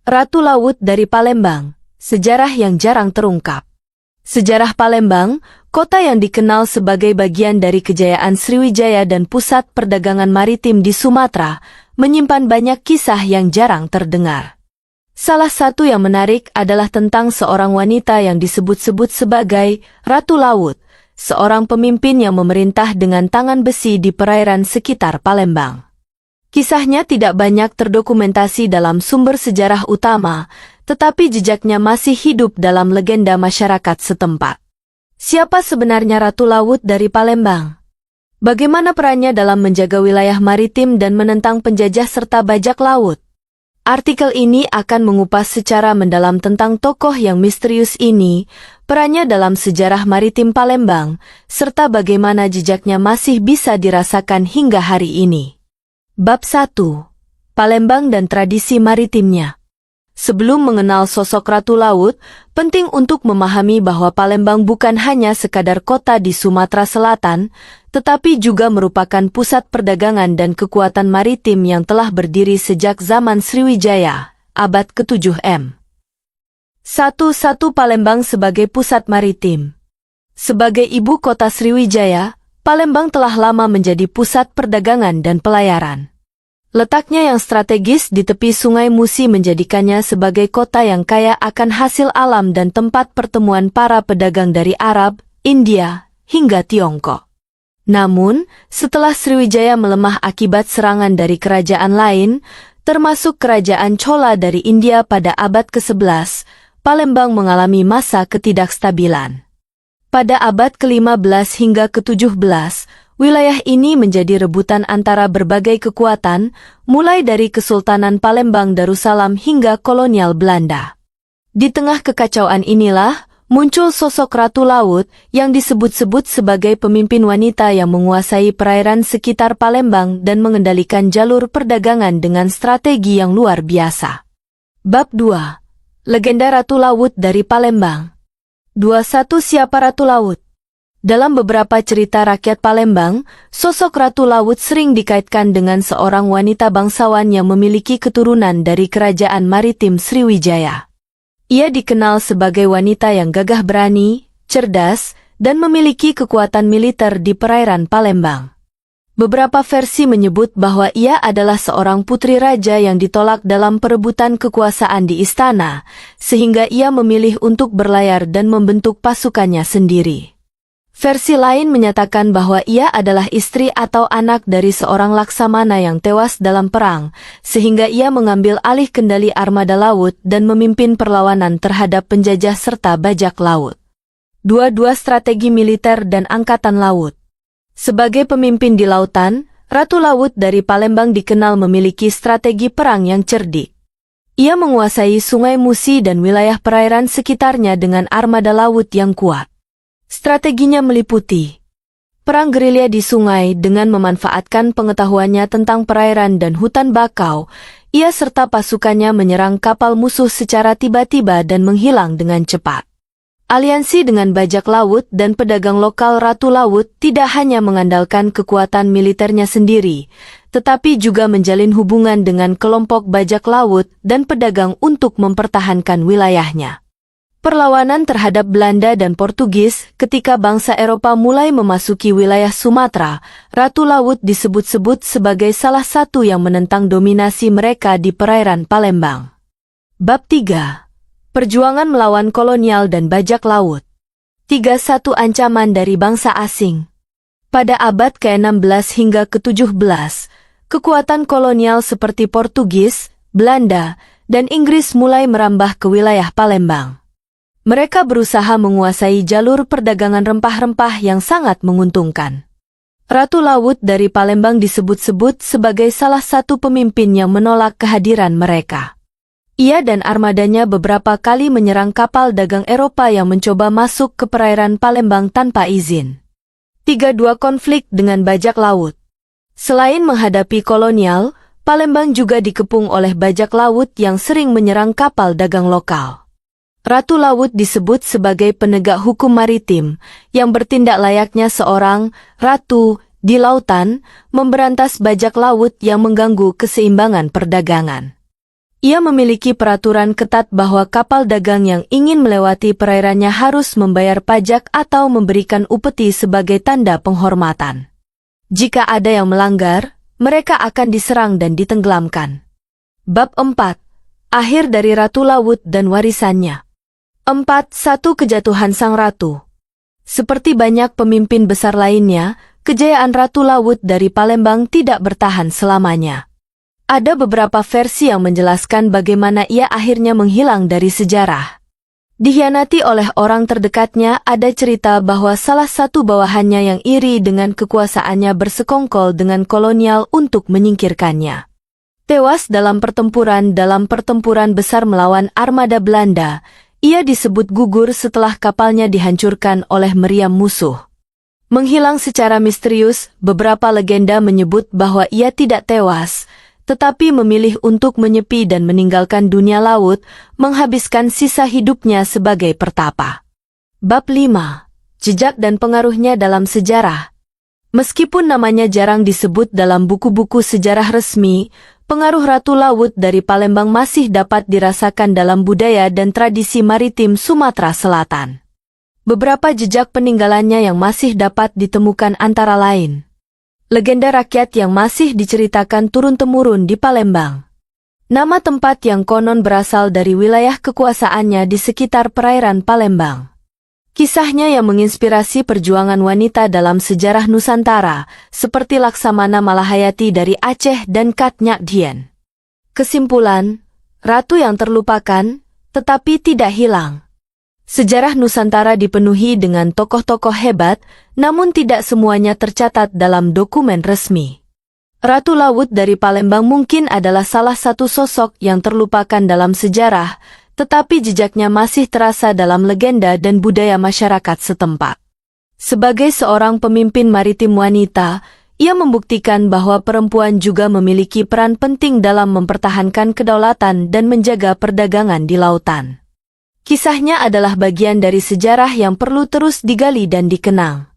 Ratu Laut dari Palembang, sejarah yang jarang terungkap. Sejarah Palembang, kota yang dikenal sebagai bagian dari kejayaan Sriwijaya dan pusat perdagangan maritim di Sumatera, menyimpan banyak kisah yang jarang terdengar. Salah satu yang menarik adalah tentang seorang wanita yang disebut-sebut sebagai Ratu Laut, seorang pemimpin yang memerintah dengan tangan besi di perairan sekitar Palembang. Kisahnya tidak banyak terdokumentasi dalam sumber sejarah utama, tetapi jejaknya masih hidup dalam legenda masyarakat setempat. Siapa sebenarnya Ratu Laut dari Palembang? Bagaimana perannya dalam menjaga wilayah maritim dan menentang penjajah serta bajak laut? Artikel ini akan mengupas secara mendalam tentang tokoh yang misterius ini, perannya dalam sejarah maritim Palembang, serta bagaimana jejaknya masih bisa dirasakan hingga hari ini. Bab 1. Palembang dan tradisi maritimnya. Sebelum mengenal sosok Ratu Laut, penting untuk memahami bahwa Palembang bukan hanya sekadar kota di Sumatera Selatan, tetapi juga merupakan pusat perdagangan dan kekuatan maritim yang telah berdiri sejak zaman Sriwijaya, abad ke-7 M. 1. Palembang sebagai pusat maritim. Sebagai ibu kota Sriwijaya, Palembang telah lama menjadi pusat perdagangan dan pelayaran. Letaknya yang strategis di tepi Sungai Musi menjadikannya sebagai kota yang kaya akan hasil alam dan tempat pertemuan para pedagang dari Arab, India, hingga Tiongkok. Namun, setelah Sriwijaya melemah akibat serangan dari kerajaan lain, termasuk kerajaan Chola dari India pada abad ke-11, Palembang mengalami masa ketidakstabilan. Pada abad ke-15 hingga ke-17, wilayah ini menjadi rebutan antara berbagai kekuatan, mulai dari Kesultanan Palembang Darussalam hingga kolonial Belanda. Di tengah kekacauan inilah, muncul sosok Ratu Laut yang disebut-sebut sebagai pemimpin wanita yang menguasai perairan sekitar Palembang dan mengendalikan jalur perdagangan dengan strategi yang luar biasa. Bab 2. Legenda Ratu Laut dari Palembang. 21. Siapa Ratu Laut? Dalam beberapa cerita rakyat Palembang, sosok Ratu Laut sering dikaitkan dengan seorang wanita bangsawan yang memiliki keturunan dari kerajaan maritim Sriwijaya. Ia dikenal sebagai wanita yang gagah berani, cerdas, dan memiliki kekuatan militer di perairan Palembang. Beberapa versi menyebut bahwa ia adalah seorang putri raja yang ditolak dalam perebutan kekuasaan di istana, sehingga ia memilih untuk berlayar dan membentuk pasukannya sendiri. Versi lain menyatakan bahwa ia adalah istri atau anak dari seorang laksamana yang tewas dalam perang, sehingga ia mengambil alih kendali armada laut dan memimpin perlawanan terhadap penjajah serta bajak laut. 22. Strategi militer dan angkatan laut. Sebagai pemimpin di lautan, Ratu Laut dari Palembang dikenal memiliki strategi perang yang cerdik. Ia menguasai Sungai Musi dan wilayah perairan sekitarnya dengan armada laut yang kuat. Strateginya meliputi perang gerilya di sungai dengan memanfaatkan pengetahuannya tentang perairan dan hutan bakau. Ia serta pasukannya menyerang kapal musuh secara tiba-tiba dan menghilang dengan cepat. Aliansi dengan bajak laut dan pedagang lokal. Ratu Laut tidak hanya mengandalkan kekuatan militernya sendiri, tetapi juga menjalin hubungan dengan kelompok bajak laut dan pedagang untuk mempertahankan wilayahnya. Perlawanan terhadap Belanda dan Portugis ketika bangsa Eropa mulai memasuki wilayah Sumatera, Ratu Laut disebut-sebut sebagai salah satu yang menentang dominasi mereka di perairan Palembang. Bab 3. Perjuangan melawan kolonial dan bajak laut. 31. Ancaman dari bangsa asing. Pada abad ke-16 hingga ke-17, kekuatan kolonial seperti Portugis, Belanda, dan Inggris mulai merambah ke wilayah Palembang. Mereka berusaha menguasai jalur perdagangan rempah-rempah yang sangat menguntungkan. Ratu Laut dari Palembang disebut-sebut sebagai salah satu pemimpin yang menolak kehadiran mereka. Ia dan armadanya beberapa kali menyerang kapal dagang Eropa yang mencoba masuk ke perairan Palembang tanpa izin. 32. Konflik dengan bajak laut. Selain menghadapi kolonial, Palembang juga dikepung oleh bajak laut yang sering menyerang kapal dagang lokal. Ratu Laut disebut sebagai penegak hukum maritim, yang bertindak layaknya seorang ratu di lautan, memberantas bajak laut yang mengganggu keseimbangan perdagangan. Ia memiliki peraturan ketat bahwa kapal dagang yang ingin melewati perairannya harus membayar pajak atau memberikan upeti sebagai tanda penghormatan. Jika ada yang melanggar, mereka akan diserang dan ditenggelamkan. Bab 4. Akhir dari Ratu Laut dan warisannya. 4.1 Kejatuhan Sang Ratu. Seperti banyak pemimpin besar lainnya, kejayaan Ratu Laut dari Palembang tidak bertahan selamanya. Ada beberapa versi yang menjelaskan bagaimana ia akhirnya menghilang dari sejarah. Dikhianati oleh orang terdekatnya, ada cerita bahwa salah satu bawahannya yang iri dengan kekuasaannya bersekongkol dengan kolonial untuk menyingkirkannya. Tewas dalam pertempuran besar melawan armada Belanda, ia disebut gugur setelah kapalnya dihancurkan oleh meriam musuh. Menghilang secara misterius, beberapa legenda menyebut bahwa ia tidak tewas, tetapi memilih untuk menyepi dan meninggalkan dunia laut, menghabiskan sisa hidupnya sebagai pertapa. Bab 5. Jejak dan pengaruhnya dalam sejarah. Meskipun namanya jarang disebut dalam buku-buku sejarah resmi, pengaruh Ratu Laut dari Palembang masih dapat dirasakan dalam budaya dan tradisi maritim Sumatera Selatan. Beberapa jejak peninggalannya yang masih dapat ditemukan antara lain legenda rakyat yang masih diceritakan turun-temurun di Palembang. Nama tempat yang konon berasal dari wilayah kekuasaannya di sekitar perairan Palembang. Kisahnya yang menginspirasi perjuangan wanita dalam sejarah Nusantara, seperti Laksamana Malahayati dari Aceh dan Kat Nyak Dien. Kesimpulan, ratu yang terlupakan, tetapi tidak hilang. Sejarah Nusantara dipenuhi dengan tokoh-tokoh hebat, namun tidak semuanya tercatat dalam dokumen resmi. Ratu Laut dari Palembang mungkin adalah salah satu sosok yang terlupakan dalam sejarah, tetapi jejaknya masih terasa dalam legenda dan budaya masyarakat setempat. Sebagai seorang pemimpin maritim wanita, ia membuktikan bahwa perempuan juga memiliki peran penting dalam mempertahankan kedaulatan dan menjaga perdagangan di lautan. Kisahnya adalah bagian dari sejarah yang perlu terus digali dan dikenang.